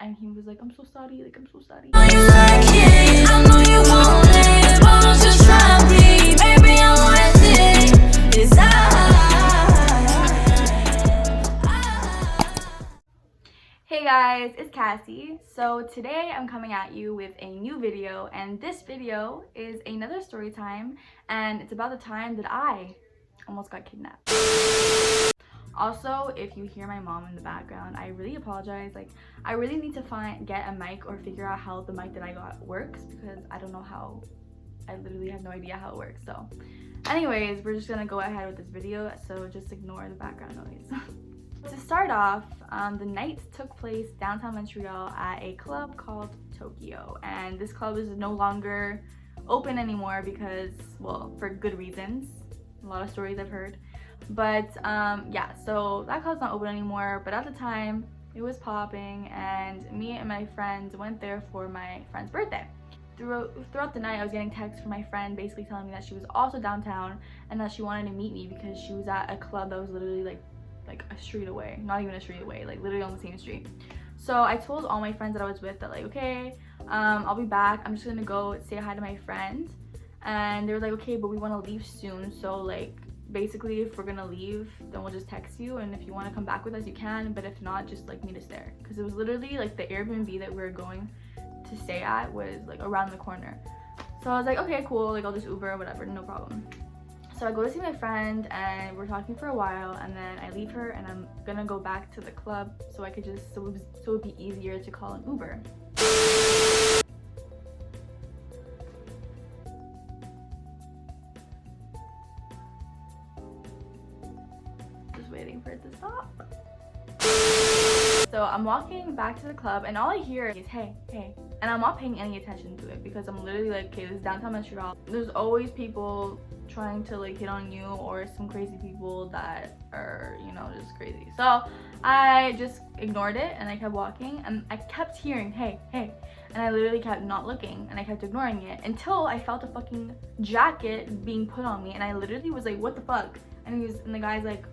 and he was like, I'm so sorry, like I'm so sorry. Hey guys, it's Cassie. So today I'm coming at you with a new video, and this video is another story time, and it's about the time that I almost got kidnapped. Also, if you hear my mom in the background, I really apologize. Like, I really need to get a mic or figure out how the mic that I got works, because I don't know how. I literally have no idea how it works. So anyways, we're just gonna go ahead with this video, so just ignore the background noise. To start off, the night took place downtown Montreal at a club called Tokyo, and this club is no longer open anymore because, well, for good reasons. A lot of stories I've heard, but yeah, so that club's not open anymore, but at the time it was popping, and me and my friends went there for my friend's birthday. Throughout the night, I was getting texts from my friend basically telling me that she was also downtown and that she wanted to meet me because she was at a club that was literally like a street away, not even a street away, like literally on the same street. So I told all my friends that I was with that, like, okay, I'll be back, I'm just gonna go say hi to my friend. And they were like, okay, but we want to leave soon, so like basically if we're gonna leave, then we'll just text you, and if you want to come back with us you can, but if not, just like meet us there, because it was literally like the Airbnb that we were going to stay at was like around the corner. So I was like, okay, cool, like I'll just Uber or whatever, no problem. So I go to see my friend and we're talking for a while, and then I leave her and I'm gonna go back to the club so I could just so it would be easier to call an Uber. Just waiting for it to stop. So I'm walking back to the club and all I hear is hey, hey, and I'm not paying any attention to it because I'm literally like, okay, this is downtown Montreal. There's always people trying to like hit on you, or some crazy people that are, you know, just crazy. So I just ignored it and I kept walking, and I kept hearing hey, hey, and I literally kept not looking and I kept ignoring it until I felt a fucking jacket being put on me, and I literally was like, what the fuck? And the guy's like,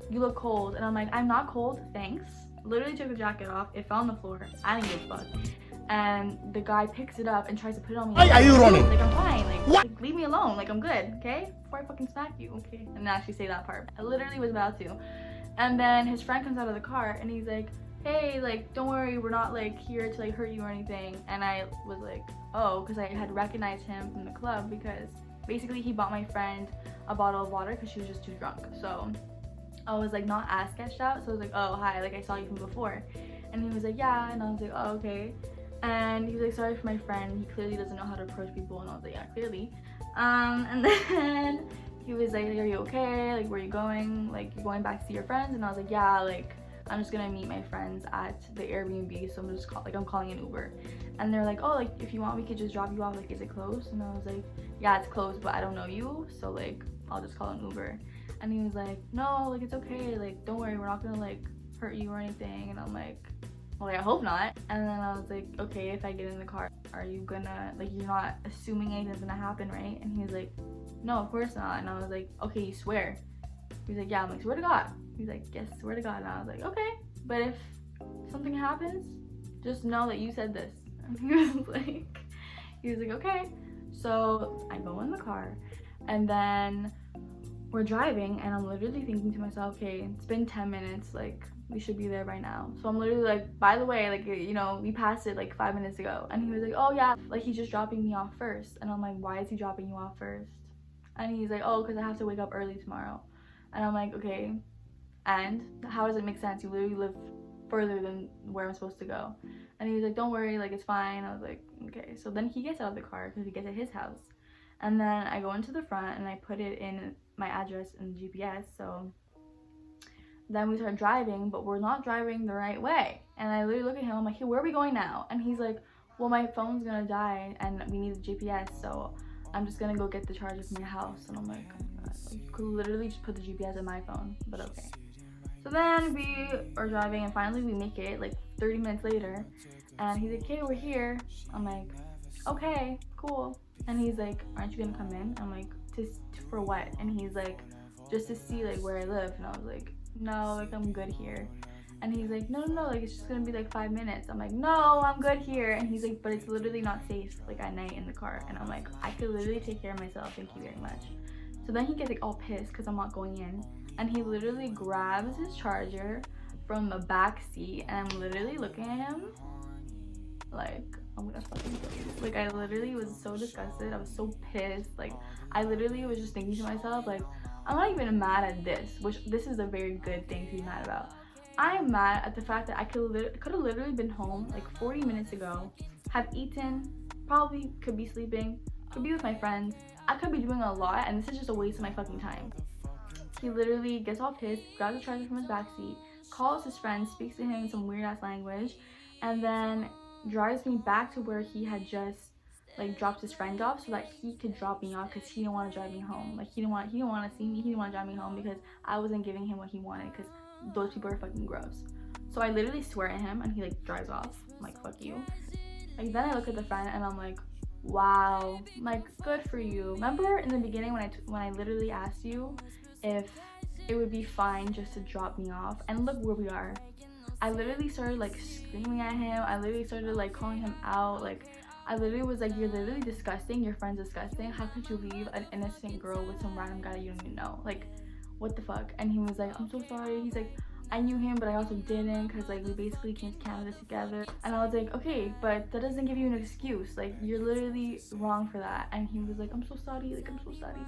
you look cold, and I'm like, I'm not cold, thanks. Literally took the jacket off, it fell on the floor, I didn't give a fuck. And the guy picks it up and tries to put it on me. Why are you running? Like, I'm fine, like leave me alone, like I'm good, okay? Before I fucking smack you, okay? And actually say that part. I literally was about to. And then his friend comes out of the car and he's like, hey, like, don't worry, we're not like here to like hurt you or anything. And I was like, oh, because I had recognized him from the club, because basically he bought my friend a bottle of water because she was just too drunk. So I was like not as sketched out, so I was like, oh hi, like I saw you from before. And he was like, yeah, and I was like, oh okay. And he was like, sorry for my friend, he clearly doesn't know how to approach people. And I was like, yeah, clearly. And then he was like, are you okay, like where are you going, like you're going back to see your friends? And I was like, yeah, like I'm just gonna meet my friends at the Airbnb, so I'm just I'm calling an Uber. And they're like, oh, like if you want we could just drop you off, like is it closed? And I was like, yeah, it's closed, but I don't know you, so like I'll just call an Uber. And he was like, no, like it's okay, like don't worry, we're not gonna like hurt you or anything. And I'm like, well, like, I hope not. And then I was like, okay, if I get in the car, are you gonna, like, you're not assuming anything's gonna happen, right? And he was like, no, of course not. And I was like, okay, you swear? He was like, yeah. I'm like, swear to God. He's like, yes, swear to God. And I was like, okay, but if something happens, just know that you said this. And he was like, okay. So I go in the car, and then we're driving, and I'm literally thinking to myself, okay, it's been 10 minutes, like we should be there by now. So I'm literally like, by the way, like, you know, we passed it like 5 minutes ago. And he was like, oh yeah, like he's just dropping me off first. And I'm like, why is he dropping you off first? And he's like, oh, because I have to wake up early tomorrow. And I'm like, okay, and how does it make sense? You literally live further than where I'm supposed to go. And he was like, don't worry, like it's fine. I was like, okay. So then he gets out of the car because he gets at his house. And then I go into the front and I put it in my address in the GPS. So then we start driving, but we're not driving the right way. And I literally look at him, I'm like, hey, where are we going now? And he's like, well, my phone's gonna die and we need the GPS, so I'm just gonna go get the charger from your house. And I'm like, oh my God. Like, you could literally just put the GPS in my phone, but okay. So then we are driving, and finally we make it like 30 minutes later. And he's like, okay, we're here. I'm like, okay, cool. And he's like, aren't you gonna come in? I'm like, for what? And he's like, just to see like where I live. And I was like, no, like I'm good here. And he's like, no, like it's just gonna be like 5 minutes. I'm like, no, I'm good here. And he's like, but it's literally not safe like at night in the car. And I'm like, I could literally take care of myself, thank you very much. So then he gets like all pissed because I'm not going in, and he literally grabs his charger from the back seat, and I'm literally looking at him like, I'm gonna fucking kill you. Like, I literally was so disgusted. I was so pissed. Like, I literally was just thinking to myself, like, I'm not even mad at this, which this is a very good thing to be mad about. I'm mad at the fact that I could have literally been home like 40 minutes ago, have eaten, probably could be sleeping, could be with my friends. I could be doing a lot, and this is just a waste of my fucking time. He literally gets all pissed, grabs the charger from his backseat, calls his friend, speaks to him in some weird ass language, and then drives me back to where he had just like dropped his friend off so that he could drop me off because he didn't want to drive me home. Like, he didn't want to see me, he didn't want to drive me home because I wasn't giving him what he wanted, because those people are fucking gross. So I literally swear at him, and he like drives off. I'm like, fuck you. Like, then I look at the friend and I'm like, wow, like, good for you. Remember in the beginning when I literally asked you if it would be fine just to drop me off, and look where we are. I literally started like screaming at him. I literally started like calling him out. Like, I literally was like, you're literally disgusting, your friend's disgusting, how could you leave an innocent girl with some random guy you don't even know? Like, what the fuck? And he was like, I'm so sorry. He's like, I knew him, but I also didn't, because like we basically came to Canada together. And I was like, okay, but that doesn't give you an excuse. Like, you're literally wrong for that. And he was like, I'm so sorry, like, I'm so sorry.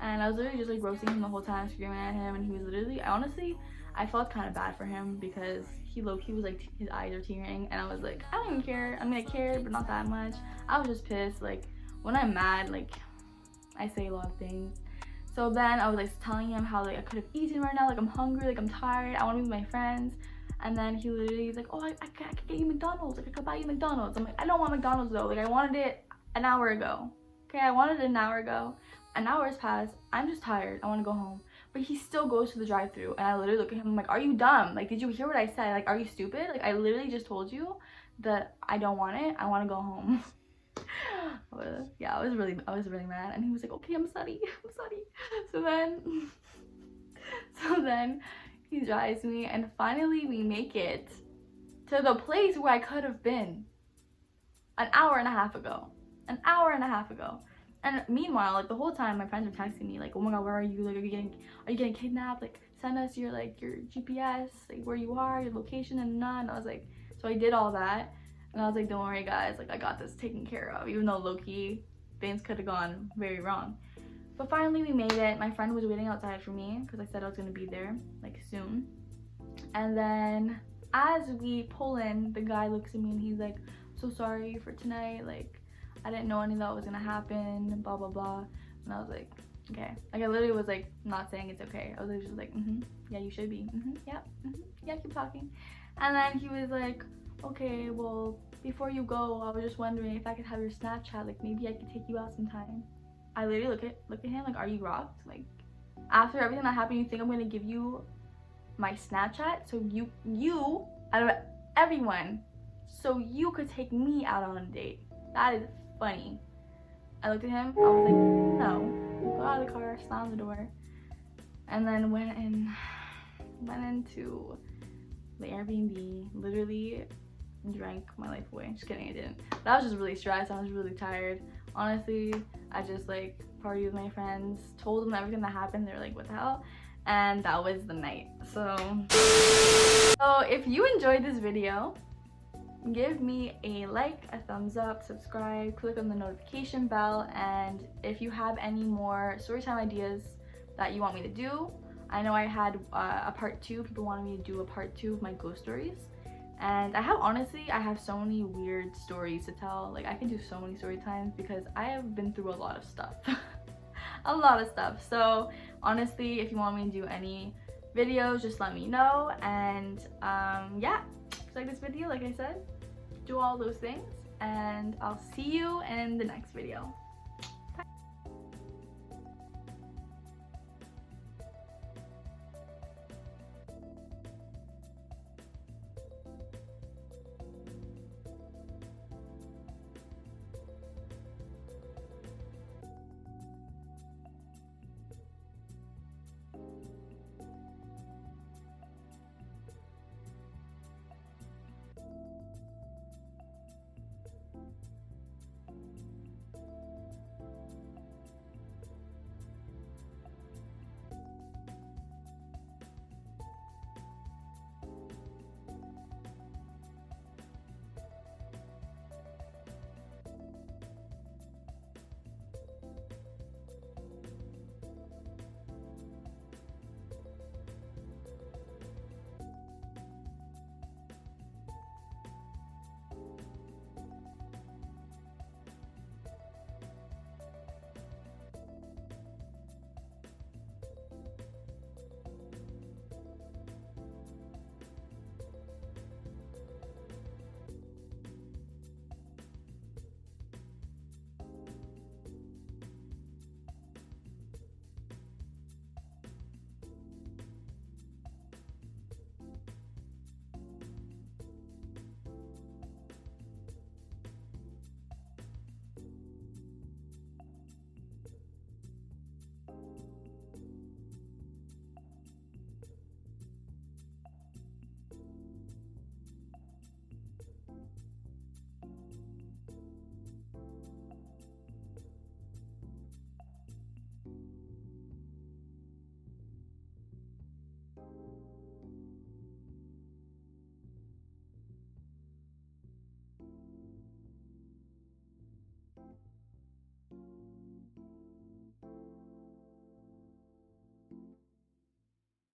And I was literally just like roasting him the whole time, screaming at him. And he was literally, honestly, I felt kind of bad for him because he low-key was like, his eyes are tearing. And I was like, I don't even care. I mean, I cared, but not that much. I was just pissed. Like, when I'm mad, like, I say a lot of things. So then I was like telling him how like I could have eaten right now, like I'm hungry, like I'm tired, I want to be with my friends. And then he literally was like, oh, I could get you McDonald's, like I could buy you McDonald's. I'm like, I don't want McDonald's though, like I wanted it an hour ago. Okay, I wanted it an hour ago. An hour has passed, I'm just tired, I want to go home. But he still goes to the drive-thru, and I literally look at him, I'm like, are you dumb? Like, did you hear what I said? Like, are you stupid? Like, I literally just told you that I don't want it, I want to go home. Yeah, I was really mad, and he was like, okay, I'm sorry, I'm sorry. So then he drives me, and finally we make it to the place where I could have been an hour and a half ago. And meanwhile, like, the whole time my friends are texting me like, oh my god, where are you? Like, are you getting kidnapped? Like, send us your GPS, like where you are, your location, and none. I was like, so I did all that. And I was like, don't worry guys, like I got this taken care of, even though low-key things could have gone very wrong. But finally we made it. My friend was waiting outside for me because I said I was going to be there like soon. And then as we pull in, the guy looks at me and he's like, so sorry for tonight, like I didn't know any of that was gonna happen, blah blah blah. And I was like, okay. Like, I literally was like not saying it's okay. I was just like, yeah, you should be, yeah, keep talking. And then he was like, okay, well, before you go, I was just wondering if I could have your Snapchat, like maybe I could take you out sometime. I literally look at him like, are you rocked? Like, after everything that happened, you think I'm gonna give you my Snapchat so you out of everyone, so you could take me out on a date? That is funny. I looked at him, I was like, no. Got out of the car, slammed the door, and then went into the Airbnb, literally drank my life away. Just kidding, I didn't. But I was just really stressed, I was really tired. Honestly, I just like partied with my friends, told them everything that happened. They're like, what the hell? And that was the night. So if you enjoyed this video, give me a like, a thumbs up, subscribe, click on the notification bell, and if you have any more storytime ideas that you want me to do, I know I had a part 2. People wanted me to do a part 2 of my ghost stories, and I have so many weird stories to tell. Like, I can do so many story times because I have been through a lot of stuff. A lot of stuff. So honestly, if you want me to do any videos, just let me know. And yeah, if you like this video, like I said, do all those things, and I'll see you in the next video.